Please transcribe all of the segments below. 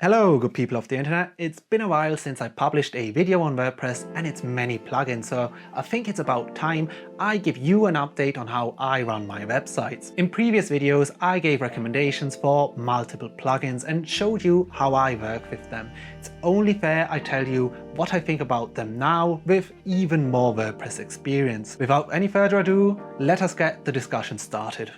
Hello good people of the internet, it's been a while since I published a video on WordPress and its many plugins, so I think it's about time I give you an update on how I run my websites. In previous videos I gave recommendations for multiple plugins and showed you how I work with them. It's only fair I tell you what I think about them now with even more WordPress experience. Without any further ado, let us get the discussion started.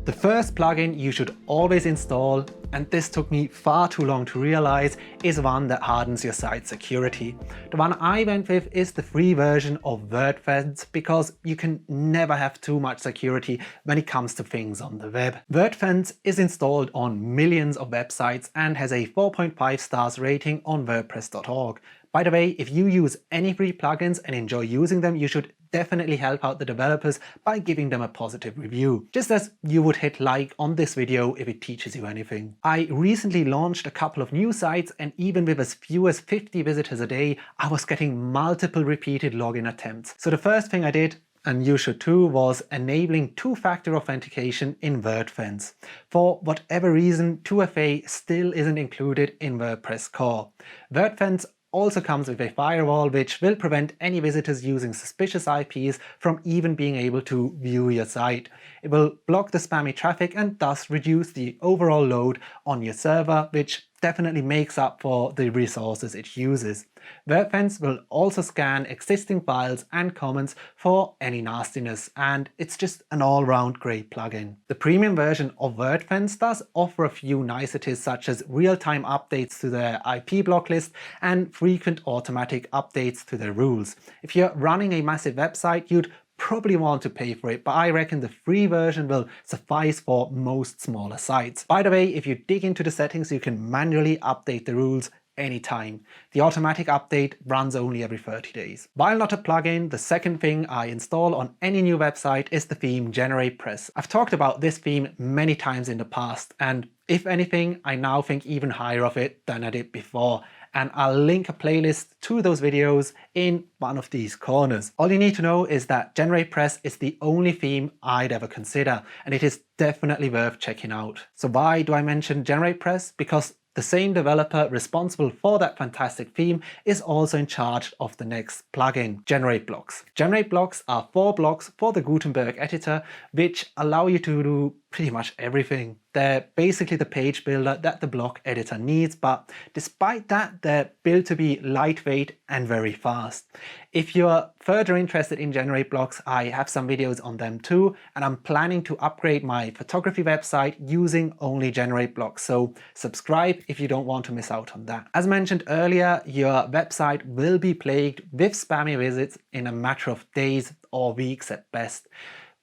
The first plugin you should always install, and this took me far too long to realize, is one that hardens your site security. The one I went with is the free version of Wordfence because you can never have too much security when it comes to things on the web. Wordfence is installed on millions of websites and has a 4.5 stars rating on WordPress.org. By the way, if you use any free plugins and enjoy using them, you should definitely help out the developers by giving them a positive review, just as you would hit like on this video if it teaches you anything. I recently launched a couple of new sites, and even with as few as 50 visitors a day, I was getting multiple repeated login attempts. So the first thing I did, and you should too, was enabling two-factor authentication in Wordfence. For whatever reason, 2FA still isn't included in WordPress core. Wordfence also comes with a firewall which will prevent any visitors using suspicious IPs from even being able to view your site. It will block the spammy traffic and thus reduce the overall load on your server, which definitely makes up for the resources it uses. Wordfence will also scan existing files and comments for any nastiness, and it's just an all-round great plugin. The premium version of Wordfence does offer a few niceties such as real-time updates to their IP block list and frequent automatic updates to their rules. If you're running a massive website, you'd probably want to pay for it, but I reckon the free version will suffice for most smaller sites. By the way, if you dig into the settings, you can manually update the rules anytime. The automatic update runs only every 30 days. While not a plugin, the second thing I install on any new website is the theme GeneratePress. I've talked about this theme many times in the past, and if anything, I now think even higher of it than I did before. And I'll link a playlist to those videos in one of these corners. All you need to know is that GeneratePress is the only theme I'd ever consider, and it is definitely worth checking out. So why do I mention GeneratePress? Because the same developer responsible for that fantastic theme is also in charge of the next plugin, GenerateBlocks. GenerateBlocks are 4 blocks for the Gutenberg editor which allow you to do pretty much everything. They're basically the page builder that the block editor needs, but despite that, they're built to be lightweight and very fast. If you're further interested in GenerateBlocks, I have some videos on them too, and I'm planning to upgrade my photography website using only GenerateBlocks, so subscribe if you don't want to miss out on that. As mentioned earlier, your website will be plagued with spammy visits in a matter of days or weeks at best.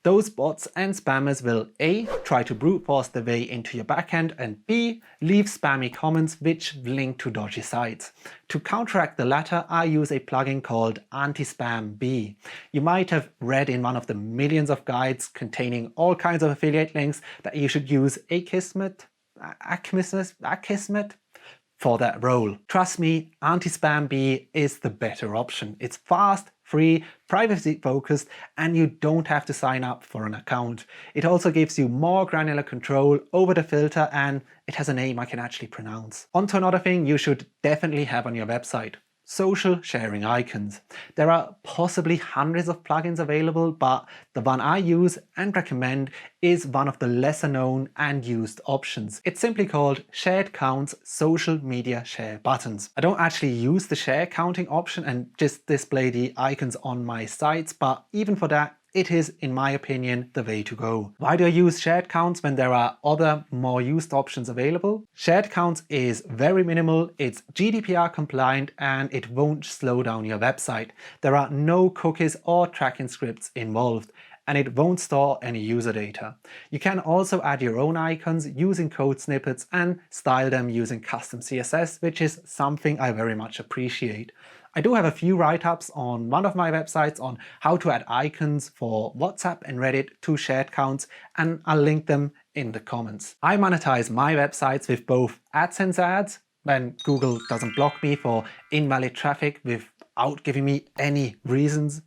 Those bots and spammers will A, try to brute force their way into your backend, and B, leave spammy comments which link to dodgy sites. To counteract the latter, I use a plugin called Antispam Bee. You might have read in one of the millions of guides containing all kinds of affiliate links that you should use Akismet for that role. Trust me, Antispam Bee is the better option. It's fast, free, privacy focused, and you don't have to sign up for an account. It also gives you more granular control over the filter, and it has a name I can actually pronounce. On to another thing you should definitely have on your website: social sharing icons. There are possibly hundreds of plugins available, but the one I use and recommend is one of the lesser known and used options. It's simply called Shared Counts Social Media Share Buttons. I don't actually use the share counting option and just display the icons on my sites, but even for that, it is, in my opinion, the way to go. Why do I use shared counts when there are other more used options available? Shared counts is very minimal, it's GDPR compliant, and it won't slow down your website. There are no cookies or tracking scripts involved, and it won't store any user data. You can also add your own icons using code snippets and style them using custom CSS, which is something I very much appreciate. I do have a few write-ups on one of my websites on how to add icons for WhatsApp and Reddit to shared counts, and I'll link them in the comments. I monetize my websites with both AdSense ads, when Google doesn't block me for invalid traffic without giving me any reasons,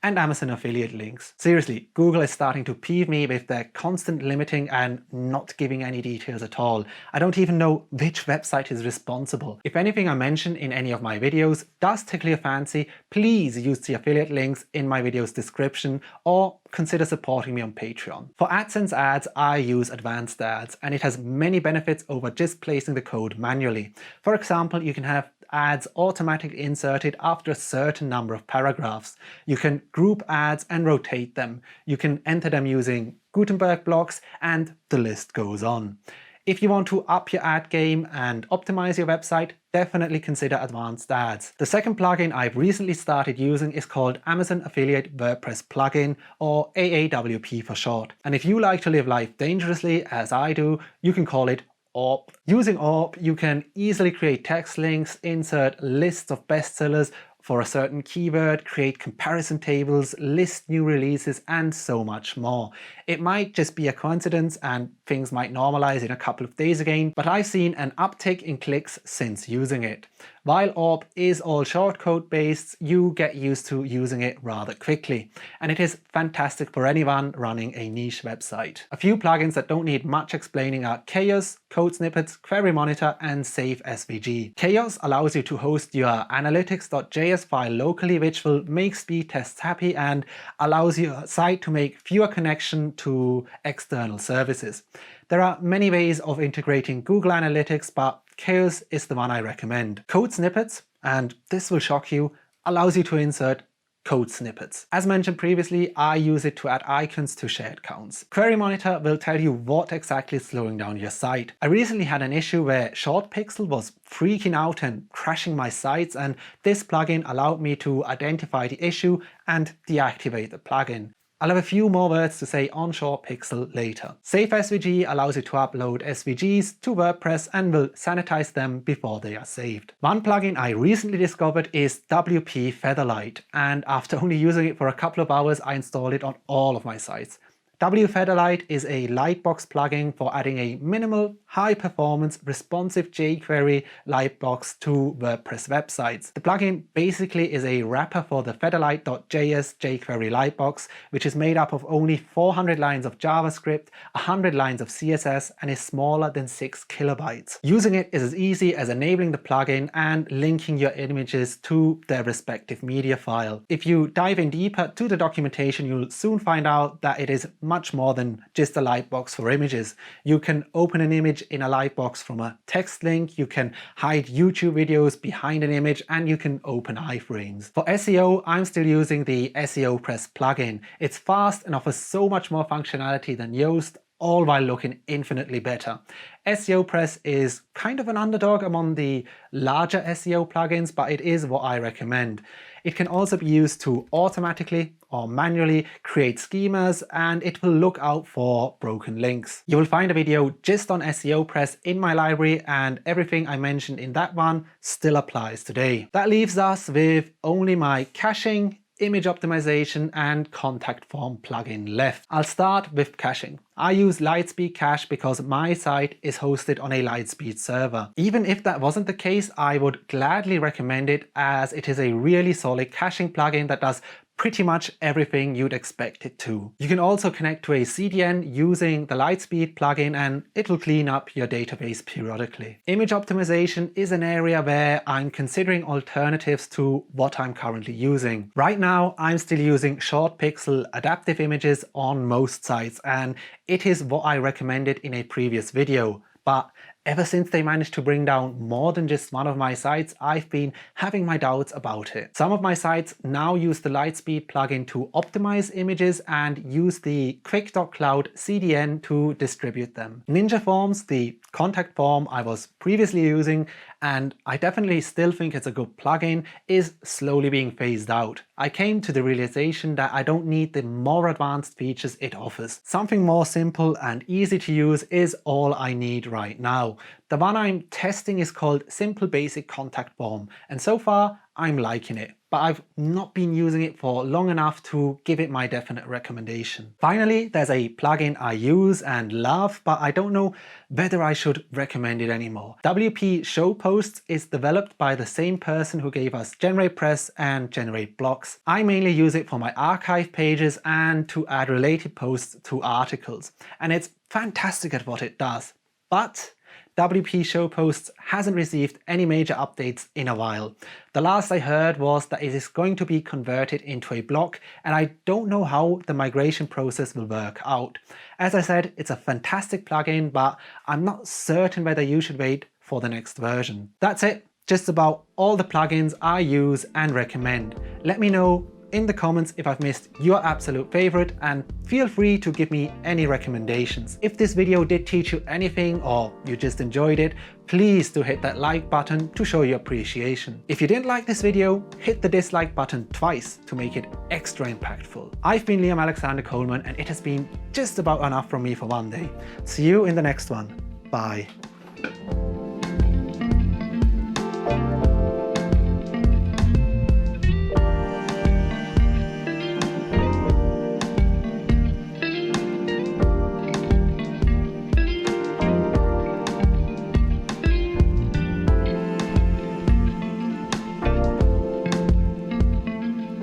and Amazon affiliate links. Seriously, Google is starting to peeve me with their constant limiting and not giving any details at all. I don't even know which website is responsible. If anything I mention in any of my videos does tickle your fancy, please use the affiliate links in my video's description or consider supporting me on Patreon. For AdSense ads, I use Advanced Ads, and it has many benefits over just placing the code manually. For example, you can have ads automatically inserted after a certain number of paragraphs. You can group ads and rotate them. You can enter them using Gutenberg blocks, and the list goes on. If you want to up your ad game and optimize your website, definitely consider Advanced Ads. The second plugin I've recently started using is called Amazon Affiliate WordPress Plugin, or AAWP for short. And if you like to live life dangerously, as I do, you can call it AAWP. Using AAWP, you can easily create text links, insert lists of bestsellers for a certain keyword, create comparison tables, list new releases, and so much more. It might just be a coincidence and things might normalize in a couple of days again, but I've seen an uptick in clicks since using it. While AAWP is all shortcode based, you get used to using it rather quickly, and it is fantastic for anyone running a niche website. A few plugins that don't need much explaining are CAOS, Code Snippets, Query Monitor, and Save SVG. CAOS allows you to host your analytics.js file locally, which will make speed tests happy and allows your site to make fewer connections to external services. There are many ways of integrating Google Analytics, but CAOS is the one I recommend. Code Snippets, and this will shock you, allows you to insert code snippets. As mentioned previously, I use it to add icons to shared accounts. Query Monitor will tell you what exactly is slowing down your site. I recently had an issue where ShortPixel was freaking out and crashing my sites, and this plugin allowed me to identify the issue and deactivate the plugin. I'll have a few more words to say on ShortPixel later. Save SVG allows you to upload SVGs to WordPress and will sanitize them before they are saved. One plugin I recently discovered is WP Featherligh, and after only using it for a couple of hours, I installed it on all of my sites. Featherligh is a lightbox plugin for adding a minimal, high-performance, responsive jQuery lightbox to WordPress websites. The plugin basically is a wrapper for the Featherligh.js jQuery lightbox, which is made up of only 400 lines of JavaScript, 100 lines of CSS, and is smaller than 6 kilobytes. Using it is as easy as enabling the plugin and linking your images to their respective media file. If you dive in deeper to the documentation, you'll soon find out that it is much more than just a lightbox for images. You can open an image in a lightbox from a text link, you can hide YouTube videos behind an image, and you can open iframes. For SEO, I'm still using the SEOPress plugin. It's fast and offers so much more functionality than Yoast, all while looking infinitely better. SEOPress is kind of an underdog among the larger SEO plugins, but it is what I recommend. It can also be used to automatically or manually create schemas, and it will look out for broken links. You will find a video just on SEOPress in my library, and everything I mentioned in that one still applies today. That leaves us with only my caching, image optimization, and contact form plugin left. I'll start with caching. I use LiteSpeed Cache because my site is hosted on a LiteSpeed server. Even if that wasn't the case, I would gladly recommend it, as it is a really solid caching plugin that does pretty much everything you'd expect it to. You can also connect to a CDN using the LiteSpeed plugin, and it'll clean up your database periodically. Image optimization is an area where I'm considering alternatives to what I'm currently using. Right now, I'm still using ShortPixel adaptive images on most sites, and it is what I recommended in a previous video. But ever since they managed to bring down more than just one of my sites, I've been having my doubts about it. Some of my sites now use the LiteSpeed plugin to optimize images and use the Quick.Cloud CDN to distribute them. Ninja Forms, the contact form I was previously using, and I definitely still think it's a good plugin, is slowly being phased out. I came to the realization that I don't need the more advanced features it offers. Something more simple and easy to use is all I need right now. The one I'm testing is called Simple Basic Contact Form, and so far I'm liking it, but I've not been using it for long enough to give it my definite recommendation. Finally, there's a plugin I use and love, but I don't know whether I should recommend it anymore. WP Show Posts is developed by the same person who gave us GeneratePress and GenerateBlocks. I mainly use it for my archive pages and to add related posts to articles, and it's fantastic at what it does. But WP Show Posts hasn't received any major updates in a while. The last I heard was that it is going to be converted into a block, and I don't know how the migration process will work out. As I said, it's a fantastic plugin, but I'm not certain whether you should wait for the next version. That's it, just about all the plugins I use and recommend. Let me know in the comments if I've missed your absolute favorite, and feel free to give me any recommendations. If this video did teach you anything or you just enjoyed it, please do hit that like button to show your appreciation. If you didn't like this video, hit the dislike button twice to make it extra impactful. I've been Liam Alexander Coleman, and it has been just about enough from me for one day. See you in the next one. Bye.